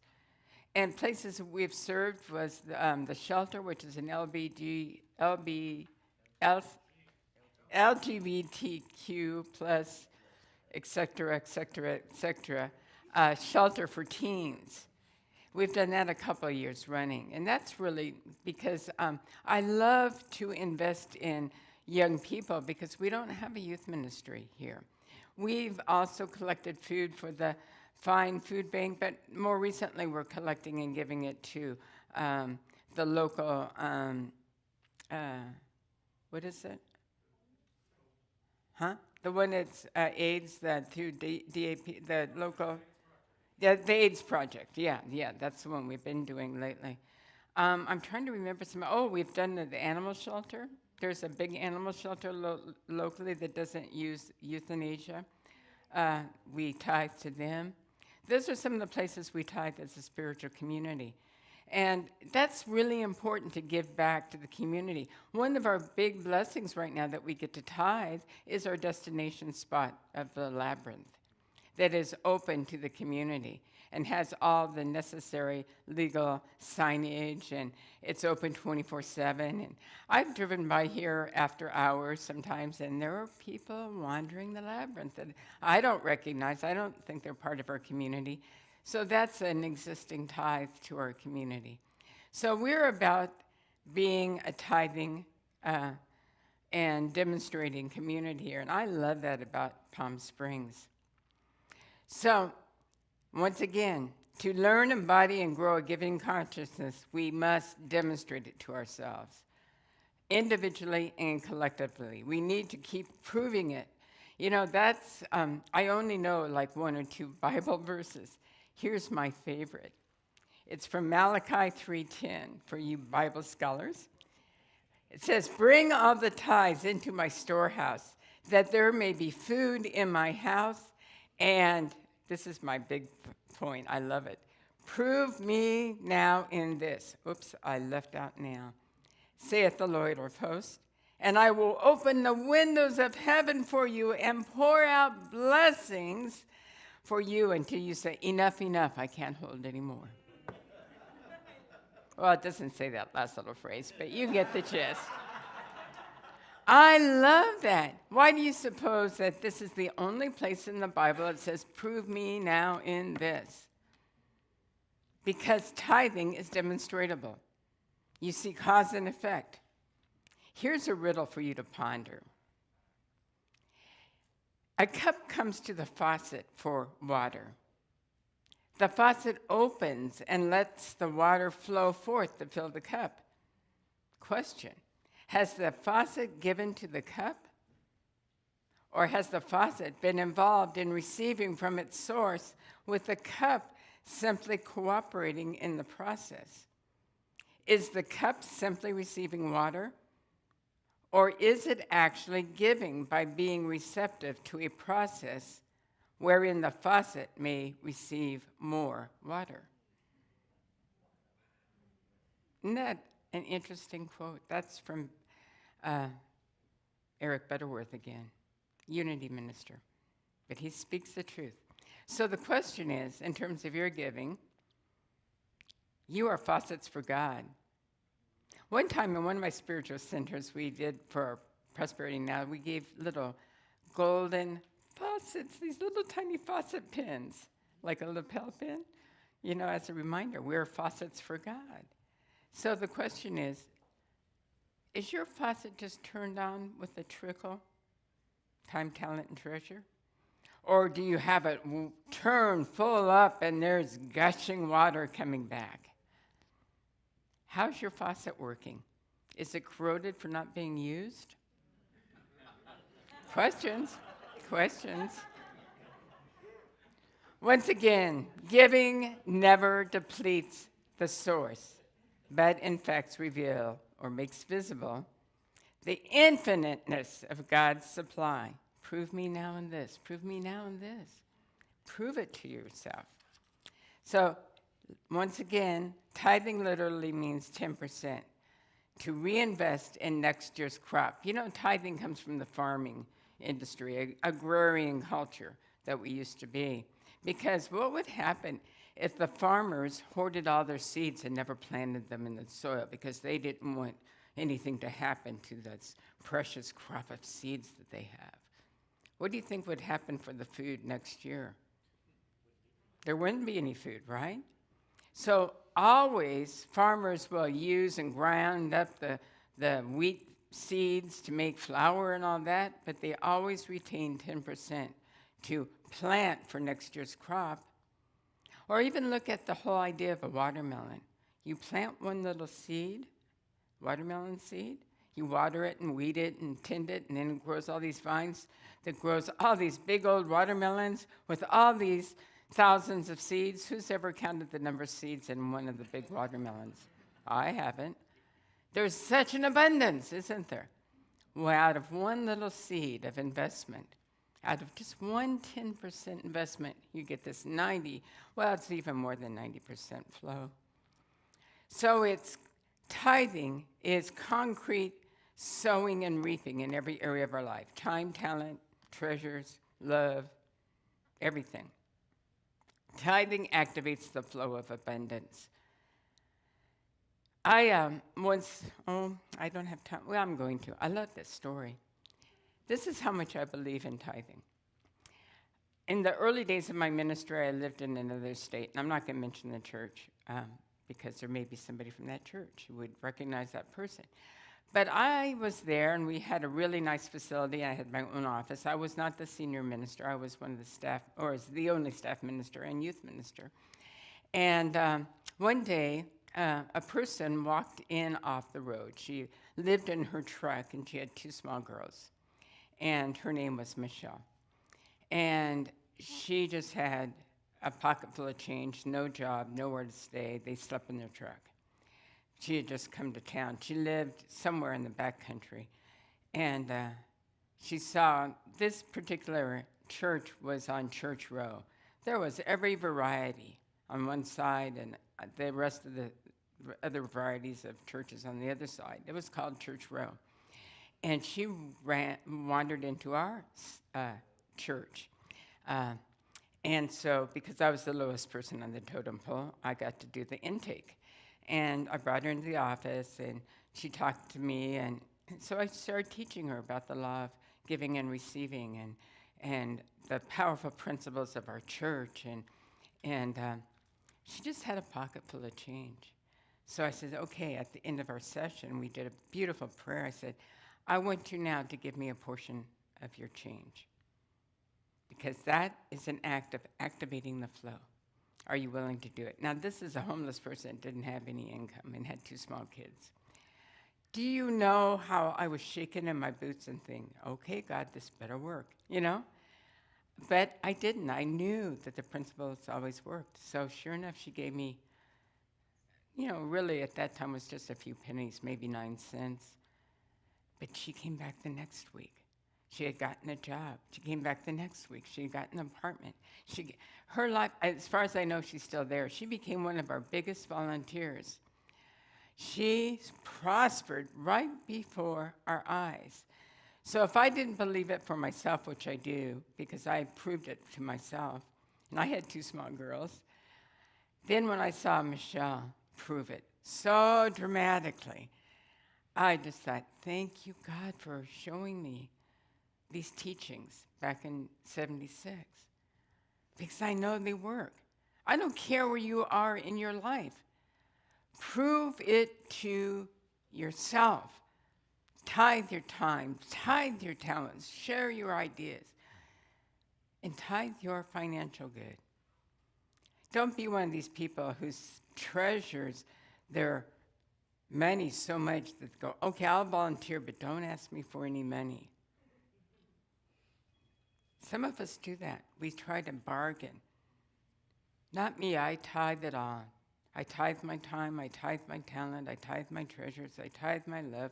And places we've served was the shelter, which is an LGBTQ plus, et cetera, shelter for teens. We've done that a couple of years running, and that's really because I love to invest in young people because we don't have a youth ministry here. We've also collected food for the Fine Food Bank, but more recently we're collecting and giving it to the local, what is it? The one that's AIDS, through DAP, the local, the AIDS project. Yeah, that's the one we've been doing lately. I'm trying to remember we've done the animal shelter. There's a big animal shelter locally that doesn't use euthanasia. We tithe to them. Those are some of the places we tithe as a spiritual community. And that's really important to give back to the community. One of our big blessings right now that we get to tithe is our destination spot of the Labyrinth that is open to the community and has all the necessary legal signage, and it's open 24/7. And I've driven by here after hours sometimes, and there are people wandering the Labyrinth that I don't recognize. I don't think they're part of our community. So that's an existing tithe to our community. So we're about being a tithing and demonstrating community here, and I love that about Palm Springs. So, once again, to learn, embody, and grow a giving consciousness, we must demonstrate it to ourselves, individually and collectively. We need to keep proving it. That's, I only know like 1 or 2 Bible verses. Here's my favorite. It's from Malachi 3:10 for you Bible scholars. It says, "Bring all the tithes into my storehouse, that there may be food in my house." And this is my big point. I love it. "Prove me now in this." Oops, I left out now. "Saith the Lord of hosts, and I will open the windows of heaven for you and pour out blessings for you until you say, 'Enough, enough, I can't hold anymore.'" Well, it doesn't say that last little phrase, but you get the gist. I love that. Why do you suppose that this is the only place in the Bible that says, "Prove me now in this"? Because tithing is demonstratable. You see cause and effect. Here's a riddle for you to ponder. A cup comes to the faucet for water. The faucet opens and lets the water flow forth to fill the cup. Question: has the faucet given to the cup? Or has the faucet been involved in receiving from its source, with the cup simply cooperating in the process? Is the cup simply receiving water? Or is it actually giving by being receptive to a process wherein the faucet may receive more water? Isn't that an interesting quote? That's from Eric Butterworth again, Unity Minister. But he speaks the truth. So the question is, in terms of your giving, you are faucets for God. One time in one of my spiritual centers we did for our Prosperity Now, we gave little golden faucets, these little tiny faucet pins, like a lapel pin, as a reminder, we're faucets for God. So the question is your faucet just turned on with a trickle, time, talent, and treasure? Or do you have it turned full up and there's gushing water coming back? How's your faucet working? Is it corroded for not being used? Questions. Once again, giving never depletes the source, but in fact reveals or makes visible the infiniteness of God's supply. Prove me now in this. Prove me now in this. Prove it to yourself. So, once again, tithing literally means 10%, to reinvest in next year's crop. Tithing comes from the farming industry, agrarian culture that we used to be. Because what would happen if the farmers hoarded all their seeds and never planted them in the soil because they didn't want anything to happen to this precious crop of seeds that they have? What do you think would happen for the food next year? There wouldn't be any food, right? So always farmers will use and grind up the wheat seeds to make flour and all that, but they always retain 10% to plant for next year's crop. Or even look at the whole idea of a watermelon. You plant one little seed, watermelon seed, you water it and weed it and tend it, and then it grows all these vines that grows all these big old watermelons with all these thousands of seeds. Who's ever counted the number of seeds in one of the big watermelons? I haven't. There's such an abundance, isn't there? Well, out of one little seed of investment, out of just one 10% investment, you get this 90, well, it's even more than 90% flow. So tithing is concrete sowing and reaping in every area of our life. Time, talent, treasures, love, everything. Tithing activates the flow of abundance. I don't have time. Well, I'm going to. I love this story. This is how much I believe in tithing. In the early days of my ministry, I lived in another state, and I'm not going to mention the church because there may be somebody from that church who would recognize that person. But I was there, and we had a really nice facility. I had my own office. I was not the senior minister. I was one of the staff, or was the only staff minister and youth minister. And one day, a person walked in off the road. She lived in her truck, and she had 2 small girls. And her name was Michelle. And she just had a pocket full of change, no job, nowhere to stay. They slept in their truck. She had just come to town. She lived somewhere in the back country. And she saw this particular church was on Church Row. There was every variety on one side and the rest of the other varieties of churches on the other side. It was called Church Row. And she wandered into our church. And so, because I was the lowest person on the totem pole, I got to do the intake. And I brought her into the office, and she talked to me. And so I started teaching her about the law of giving and receiving and the powerful principles of our church. And she just had a pocket full of change. So I said, okay, at the end of our session, we did a beautiful prayer. I said, I want you now to give me a portion of your change, because that is an act of activating the flow. Are you willing to do it? Now, this is a homeless person that didn't have any income and had 2 small kids. Do you know how I was shaking in my boots and thinking, okay, God, this better work, you know? But I didn't. I knew that the principles always worked. So sure enough, she gave me, really at that time was just a few pennies, maybe 9 cents. But she came back the next week. She had gotten a job. She came back the next week. She had gotten an apartment. Her life, as far as I know, she's still there. She became one of our biggest volunteers. She prospered right before our eyes. So if I didn't believe it for myself, which I do, because I proved it to myself, and I had 2 small girls, then when I saw Michelle prove it so dramatically, I just thought, thank you, God, for showing me these teachings back in 76, because I know they work. I don't care where you are in your life. Prove it to yourself. Tithe your time, tithe your talents, share your ideas, and tithe your financial good. Don't be one of these people who treasures their money so much that they go, okay, I'll volunteer, but don't ask me for any money. Some of us do that. We try to bargain. Not me, I tithe it all. I tithe my time, I tithe my talent, I tithe my treasures, I tithe my love.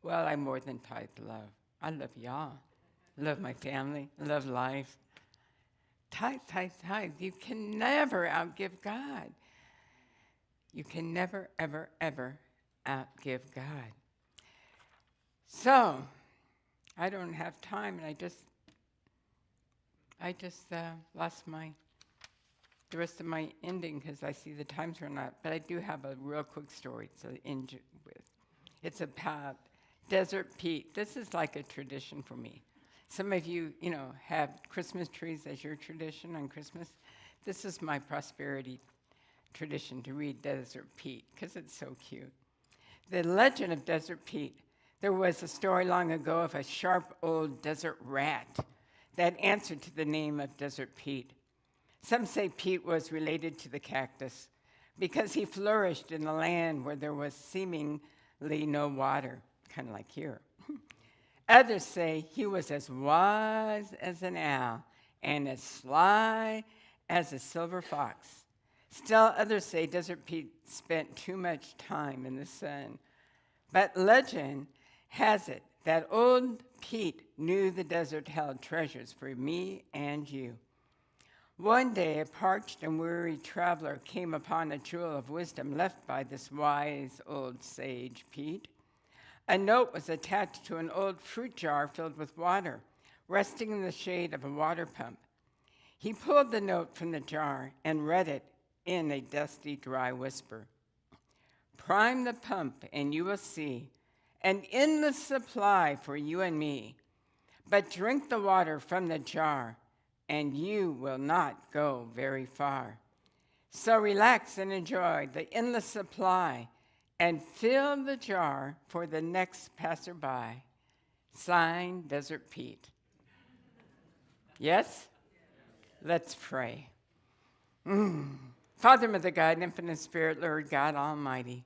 Well, I more than tithe love. I love y'all. I love my family. I love life. Tithe, tithe, tithe. You can never outgive God. You can never, ever, ever outgive God. So, I don't have time, and I just lost the rest of my ending because I see the times run out. But I do have a real quick story to end with. It's about Desert Pete. This is like a tradition for me. Some of you, have Christmas trees as your tradition on Christmas. This is my prosperity tradition to read Desert Pete because it's so cute. The legend of Desert Pete. There was a story long ago of a sharp old desert rat that answered to the name of Desert Pete. Some say Pete was related to the cactus because he flourished in a land where there was seemingly no water, kind of like here. Others say he was as wise as an owl and as sly as a silver fox. Still, others say Desert Pete spent too much time in the sun. But legend has it that old Pete knew the desert held treasures for me and you. One day, a parched and weary traveler came upon a jewel of wisdom left by this wise old sage Pete. A note was attached to an old fruit jar filled with water, resting in the shade of a water pump. He pulled the note from the jar and read it in a dusty, dry whisper. Prime the pump and you will see an endless supply for you and me. But drink the water from the jar and you will not go very far. So relax and enjoy the endless supply and fill the jar for the next passerby. Signed, Desert Pete. Yes? Let's pray. Father, Mother, God, Infinite Spirit, Lord God Almighty,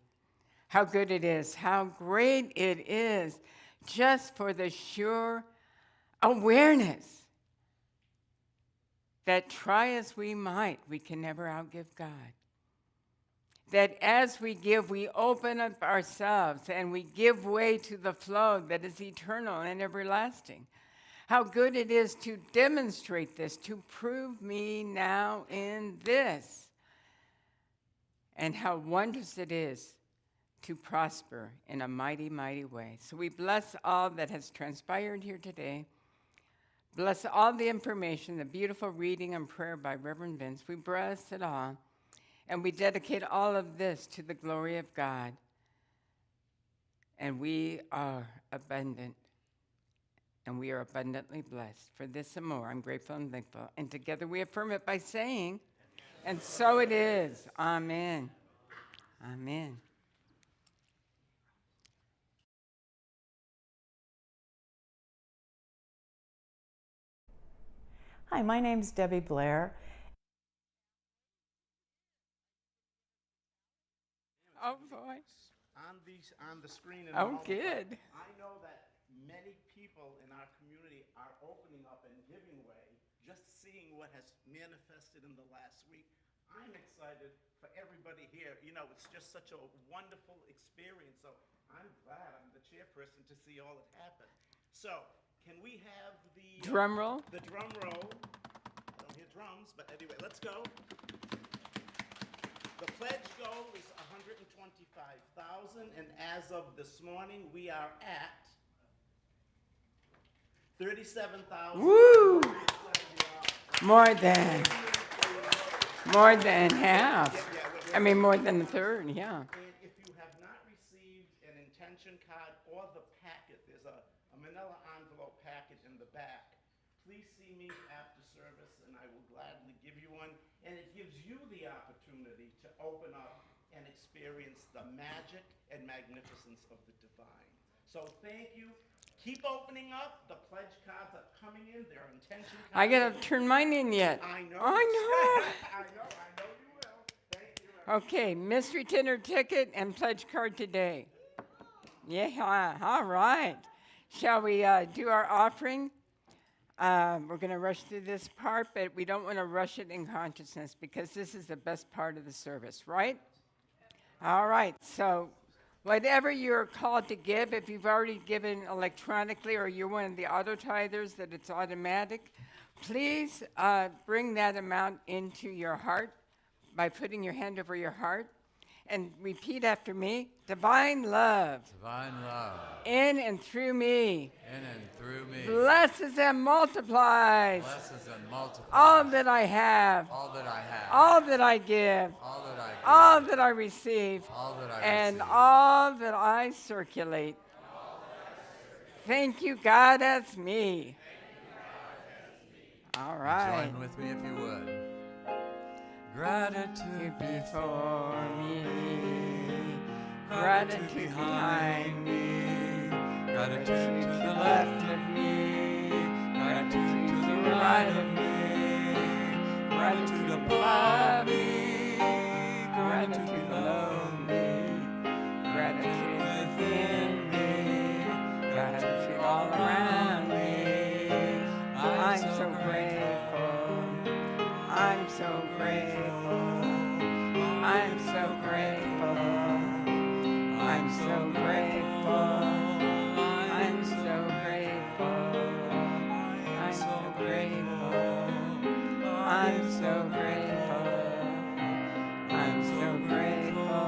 how good it is, how great it is, just for the sure awareness that try as we might, we can never outgive God. That as we give, we open up ourselves and we give way to the flow that is eternal and everlasting. How good it is to demonstrate this, to prove me now in this. And how wondrous it is to prosper in a mighty, mighty way. So we bless all that has transpired here today. Bless all the information, the beautiful reading and prayer by Reverend Vince. We bless it all. And we dedicate all of this to the glory of God. And we are abundant. And we are abundantly blessed. For this and more, I'm grateful and thankful. And together we affirm it by saying, and so it is. Amen. Amen. Hi, my name's Debbie Blair. Oh, boy. on the screen. In a Oh, moment, good. but I know that many people in our community are opening up and giving way, just seeing what has manifested in the last week. I'm excited for everybody here. You know, it's just such a wonderful experience. So I'm glad I'm the chairperson to see all that happen. So can we have the Drum roll. The drum roll. I don't hear drums, but anyway, let's go. The pledge goal is $125,000, and as of this morning, we are at $37,000. Woo! More than half. I mean, more than a third, yeah. And if you have not received an intention card or the packet, there's a manila envelope packet in the back. Please see me after service, and I will gladly give you one. And it gives you the opportunity to open up and experience the magic and magnificence of the divine. So thank you. Keep opening up. The pledge cards are coming in. They're intention cards. I gotta turn mine in yet. I know. I know. I know you will. Thank you. Okay, mystery dinner ticket and pledge card today. Yeah, all right. Shall we do our offering? We're going to rush through this part, but we don't want to rush it in consciousness because this is the best part of the service, right? All right, so whatever you're called to give, if you've already given electronically or you're one of the auto tithers that it's automatic, please bring that amount into your heart by putting your hand over your heart and repeat after me. Divine love. Divine love. In and through me. In and through me. Blesses and multiplies. Blesses and multiplies. All that I have. All that I have. All that I give. All that I give. All that I receive. All that I and receive. all that I circulate. Thank you, God, as me. All right. Join with me if you would. Gratitude Before me. Gratitude behind me. Gratitude to the Left of me. Gratitude to the Right of me. Gratitude above me. Gratitude below me. Gratitude within me. Gratitude all around me. I'm so grateful. I'm so grateful. I'm so grateful. I'm so grateful. I'm so grateful. I'm so grateful. I'm so grateful. I'm so grateful.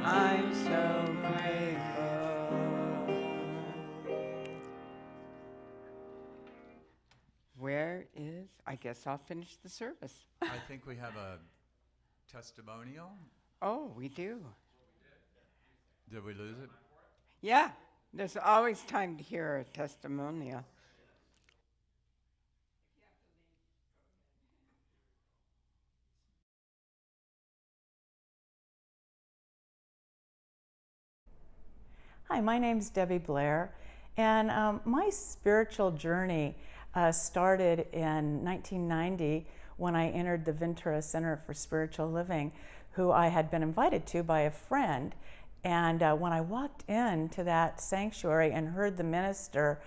I'm so grateful. Where is, I guess I'll finish the service. I think we have a testimonial. Oh, we do. Did we lose it? Yeah, there's always time to hear a testimonial. Hi, my name's Debbie Blair, and my spiritual journey started in 1990 when I entered the Ventura Center for Spiritual Living, who I had been invited to by a friend. And when I walked into that sanctuary and heard the minister,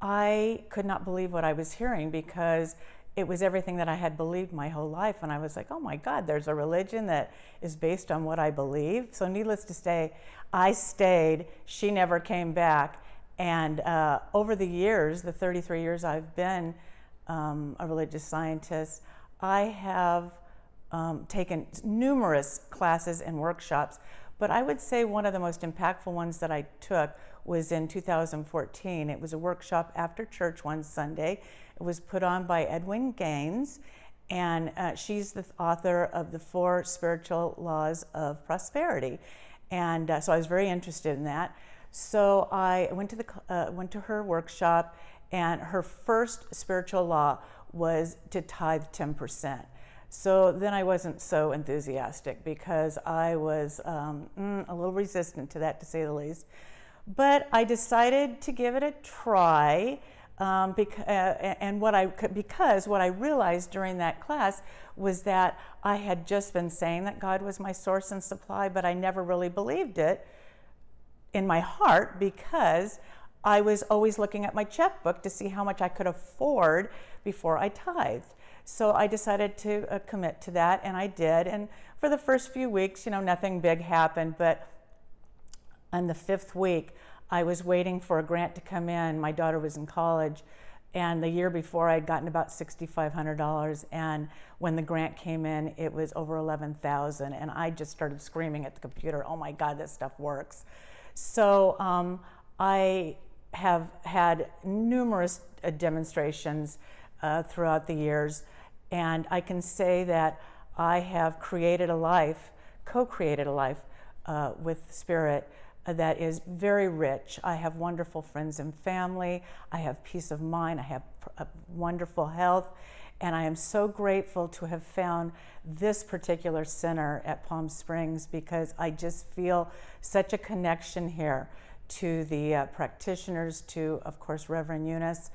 I could not believe what I was hearing because it was everything that I had believed my whole life. And I was like, oh my God, there's a religion that is based on what I believe. So needless to say, I stayed. She never came back. And over the years, the 33 years I've been a religious scientist, I have taken numerous classes and workshops. But I would say one of the most impactful ones that I took was in 2014. It was a workshop after church one Sunday. It was put on by Edwin Gaines, and she's the author of the 4 Spiritual Laws of Prosperity. And so I was very interested in that. So I went to her workshop, and her first spiritual law was to tithe 10%. So then I wasn't so enthusiastic because I was a little resistant to that, to say the least. But I decided to give it a try. Because what I realized during that class was that I had just been saying that God was my source and supply, but I never really believed it in my heart because I was always looking at my checkbook to see how much I could afford before I tithed. So I decided to commit to that, and I did. And for the first few weeks, nothing big happened, but on the 5th week, I was waiting for a grant to come in. My daughter was in college, and the year before I had gotten about $6,500, and when the grant came in, it was over $11,000, and I just started screaming at the computer, oh my God, this stuff works. So I have had numerous demonstrations throughout the years, and I can say that I have created a life, co-created a life with Spirit that is very rich. I have wonderful friends and family. I have peace of mind. I have wonderful health. And I am so grateful to have found this particular center at Palm Springs because I just feel such a connection here to the practitioners, to, of course, Reverend Eunice,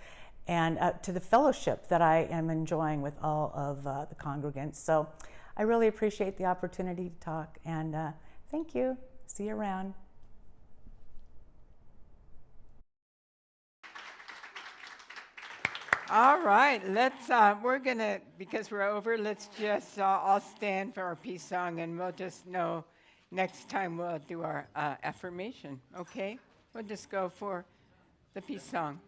and to the fellowship that I am enjoying with all of the congregants. So I really appreciate the opportunity to talk, and thank you. See you around. All right, we're gonna, because we're over, let's just all stand for our peace song, and we'll just know next time we'll do our affirmation, okay? We'll just go for the peace song.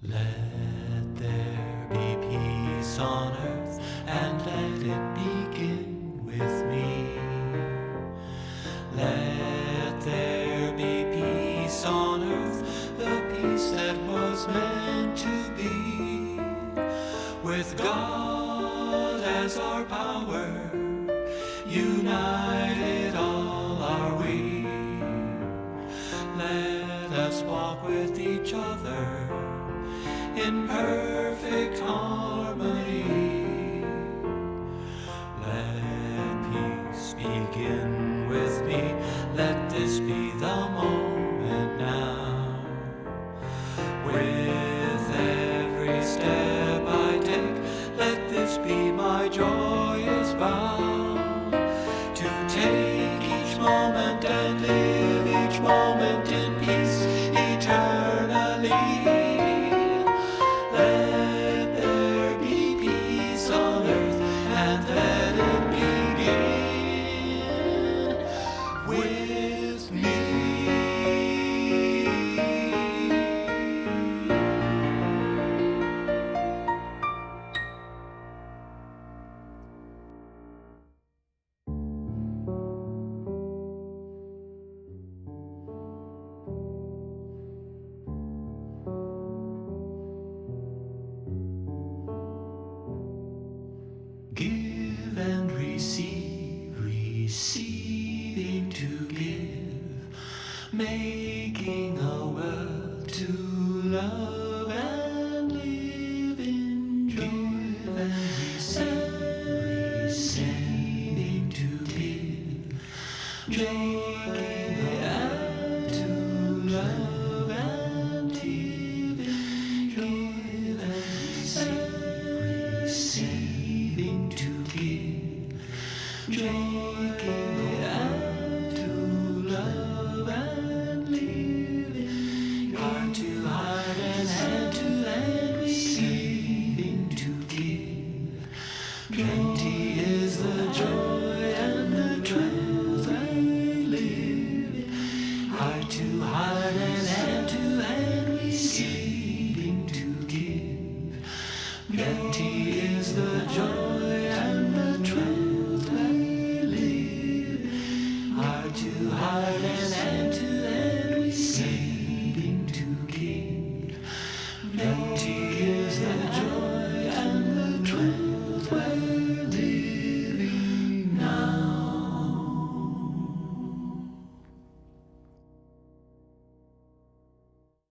Let there be peace on earth, and let it begin with me. Let there be peace on earth, the peace that was meant to be. With God as our power, united all are we. Let us walk with each other in perfect harmony. Let peace begin with me. Let this be the moment now. With every step I take, let this be my joyous vow. To take each moment and live each moment in peace eternally. Let there be peace on earth, and let it begin with me. Give and receive, receiving to give, making a world to love and live in joy. Give and receive, receiving to give, making a world to love and live in joy. Give and receive, receiving to give, making